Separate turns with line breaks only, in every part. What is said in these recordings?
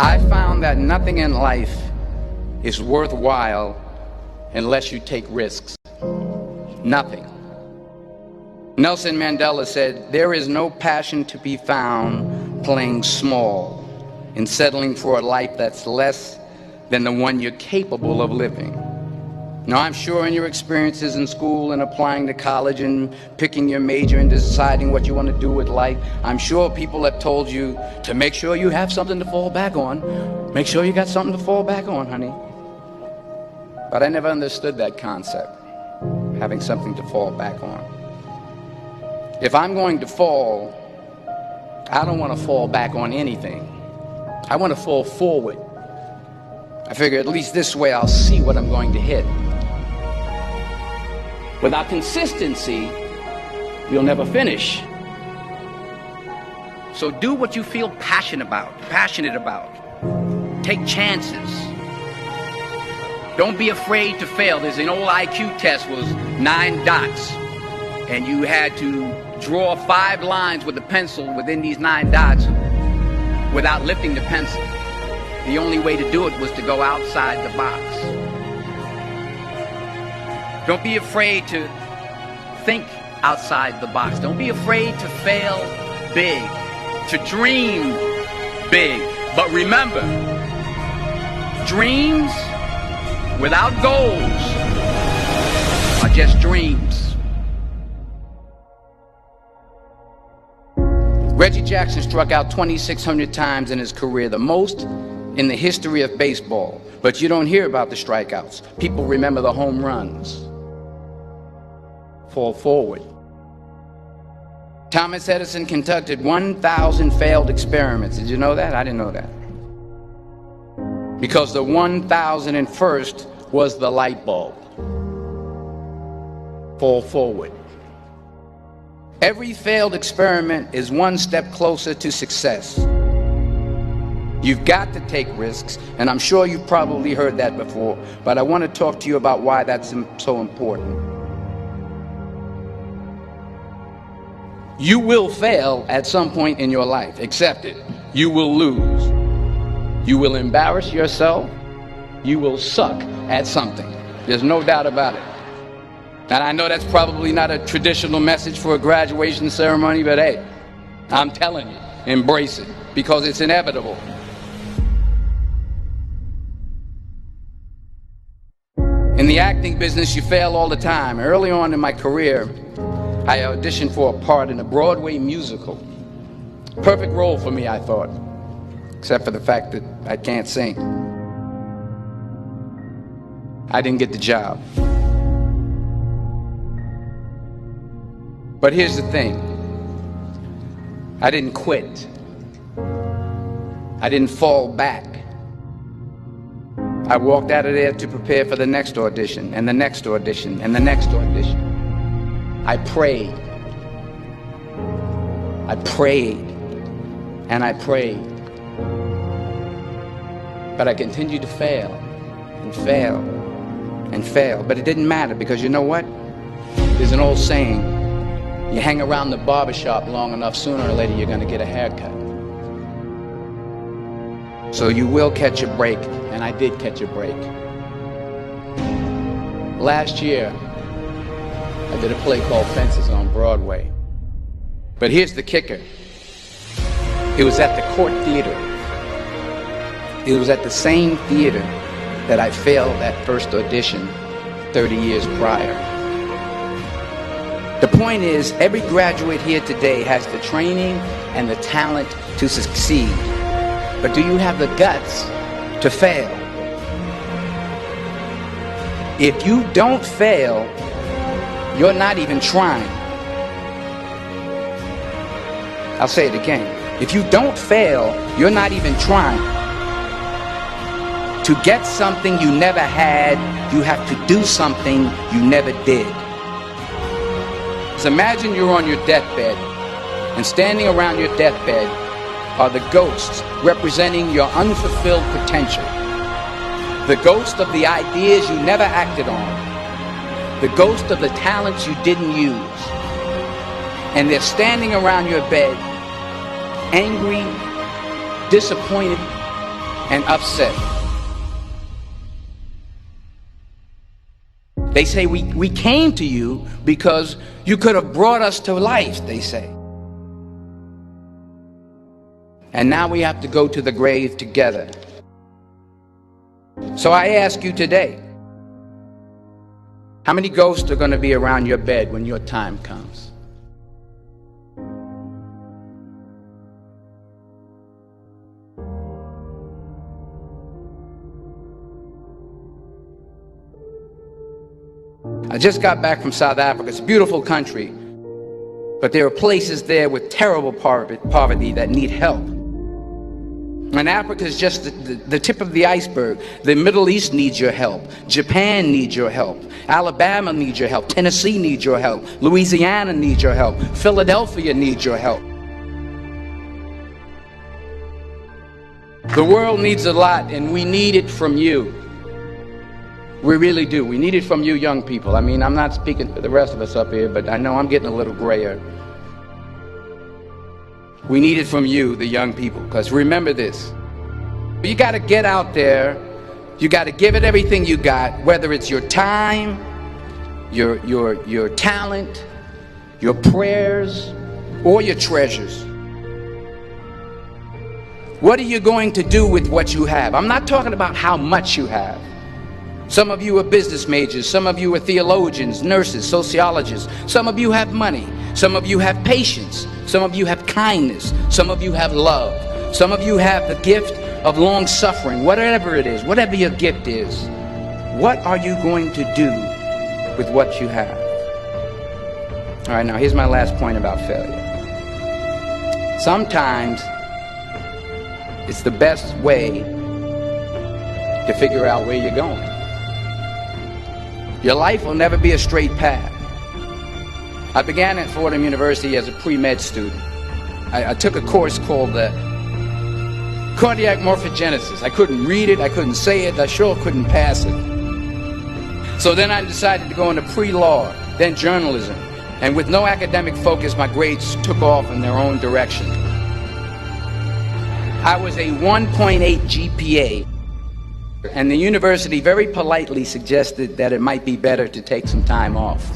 I found that nothing in life is worthwhile unless you take risks. Nothing. Nelson Mandela said, "There is no passion to be found playing small and settling for a life that's less than the one you're capable of living." Now, I'm sure in your experiences in school and applying to college and picking your major and deciding what you want to do with life, I'm sure people have told you to make sure you have something to fall back on. Make sure you got something to fall back on, honey. But I never understood that concept, having something to fall back on. If I'm going to fall, I don't want to fall back on anything. I want to fall forward. I figure at least this way I'll see what I'm going to hit. Without consistency, you'll never finish. So do what you feel passionate about. Take chances. Don't be afraid to fail. There's an old IQ test, was 9 dots. And you had to draw 5 lines with a pencil within these 9 dots without lifting the pencil. The only way to do it was to go outside the box. Don't be afraid to think outside the box. Don't be afraid to fail big, to dream big. But remember, dreams without goals are just dreams. Reggie Jackson struck out 2,600 times in his career, the most in the history of baseball. But you don't hear about the strikeouts. People remember the home runs. Fall forward. Thomas Edison conducted 1,000 failed experiments. Did you know that? I didn't know that. Because the 1,001st was the light bulb. Fall forward. Every failed experiment is one step closer to success. You've got to take risks, and I'm sure you've probably heard that before, but I want to talk to you about why that's so important. You will fail at some point in your life. Accept it. You will lose. You will embarrass yourself. You will suck at something. There's no doubt about it. And I know that's probably not a traditional message for a graduation ceremony, but hey, I'm telling you, embrace it, because it's inevitable. In the acting business, you fail all the time. Early on in my career, I auditioned for a part in a Broadway musical. Perfect role for me, I thought, except for the fact that I can't sing. I didn't get the job. But here's the thing. I didn't quit. I didn't fall back. I walked out of there to prepare for the next audition, and the next audition, and the next audition. I prayed. I prayed. And I prayed. But I continued to fail, and fail, and fail. But it didn't matter, because you know what? There's an old saying, you hang around the barbershop long enough, sooner or later you're going to get a haircut. So you will catch a break, and I did catch a break. Last year, I did a play called Fences on Broadway. But here's the kicker. It was at the Court Theater. It was at the same theater that I failed that first audition 30 years prior. The point is, every graduate here today has the training and the talent to succeed. But do you have the guts to fail? If you don't fail, you're not even trying. I'll say it again. If you don't fail, you're not even trying. To get something you never had, you have to do something you never did. So imagine you're on your deathbed, and standing around your deathbed are the ghosts representing your unfulfilled potential. The ghost of the ideas you never acted on. The ghost of the talents you didn't use. And they're standing around your bed, angry, disappointed, and upset. They say we came to you because you could have brought us to life, they say. And now we have to go to the grave together. So I ask you today, how many ghosts are going to be around your bed when your time comes? I just got back from South Africa. It's a beautiful country, but there are places there with terrible poverty that need help. And Africa is just the tip of the iceberg. The Middle East needs your help. Japan needs your help. Alabama needs your help. Tennessee needs your help. Louisiana needs your help. Philadelphia needs your help. The world needs a lot, and we need it from you. We really do. We need it from you young people. I mean, I'm not speaking for the rest of us up here, but I know I'm getting a little grayer. We need it from you, the young people, because remember this. You got to get out there. You got to give it everything you got, whether it's your time, your talent, your prayers, or your treasures. What are you going to do with what you have? I'm not talking about how much you have. Some of you are business majors. Some of you are theologians, nurses, sociologists. Some of you have money. Some of you have patience. Some of you have kindness. Some of you have love. Some of you have the gift of long suffering. Whatever it is, whatever your gift is, what are you going to do with what you have? All right, now here's my last point about failure. Sometimes it's the best way to figure out where you're going. Your life will never be a straight path. I began at Fordham University as a pre-med student. I took a course called cardiac morphogenesis. I couldn't read it, I couldn't say it, I sure couldn't pass it. So then I decided to go into pre-law, then journalism. And with no academic focus, my grades took off in their own direction. I was a 1.8 GPA. And the university very politely suggested that it might be better to take some time off.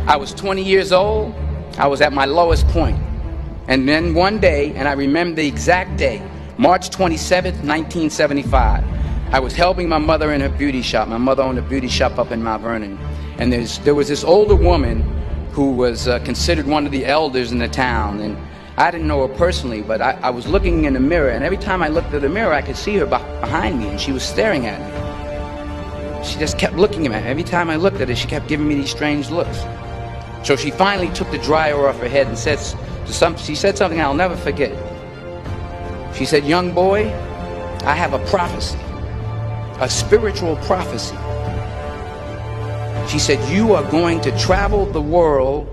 I was 20 years old. I was at my lowest point. And then one day, and I remember the exact day, March 27th, 1975, I was helping my mother in her beauty shop. My mother owned a beauty shop up in Mount Vernon. And there was this older woman who was considered one of the elders in the town. And I didn't know her personally, but I was looking in the mirror, and every time I looked at the mirror, I could see her behind me, and she was staring at me. She just kept looking at me. Every time I looked at her, she kept giving me these strange looks. So she finally took the dryer off her head and she said something I'll never forget. She said, "Young boy, I have a prophecy, a spiritual prophecy." She said, "You are going to travel the world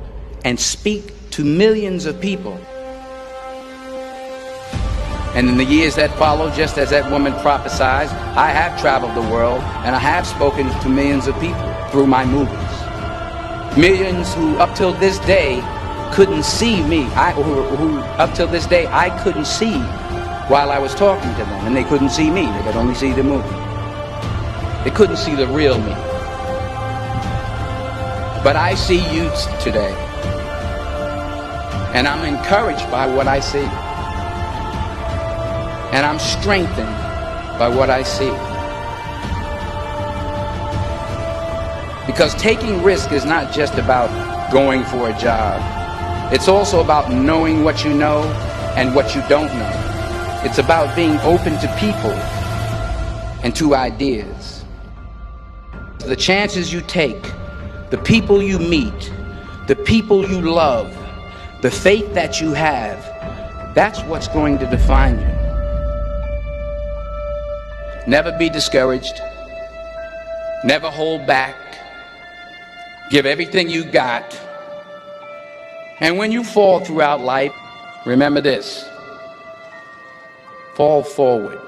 and speak to millions of people." And in the years that followed, just as that woman prophesied, I have traveled the world and I have spoken to millions of people through my movies. Millions who up till this day couldn't see me. Who up till this day I couldn't see while I was talking to them, and they couldn't see me. They could only see the movie. They couldn't see the real me. But I see you today, and I'm encouraged by what I see. And I'm strengthened by what I see. Because taking risk is not just about going for a job. It's also about knowing what you know and what you don't know. It's about being open to people and to ideas. The chances you take, the people you meet, the people you love, the faith that you have, that's what's going to define you. Never be discouraged. Never hold back. Give everything you got. And when you fall throughout life, remember this: fall forward.